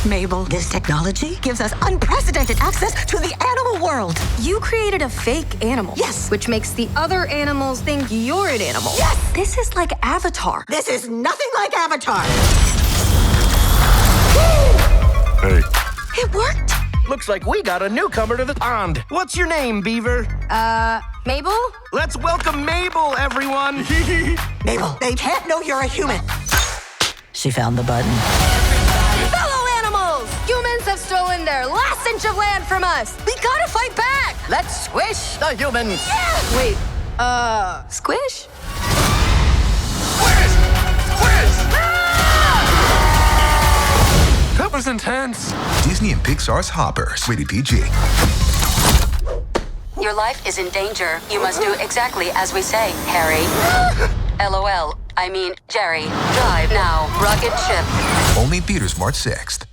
Mabel, this technology gives us unprecedented access to the animal world. You created a fake animal. Yes. Which makes the other animals think you're an animal. Yes. This is like Avatar. This is nothing like Avatar. Hey. It worked. Looks like we got a newcomer to the pond. What's your name, Beaver? Mabel? Let's welcome Mabel, everyone. Mabel, they can't know you're a human. She found the button. Fellow animals! Humans have stolen their last inch of land from us. We gotta fight back. Let's squish the humans. Yeah! Wait, squish? That was intense. Disney and Pixar's Hoppers, rated PG. Your life is in danger. You must do exactly as we say, Harry. LOL. I mean, Jerry. Drive now. Rocket ship. Only theaters March 6th.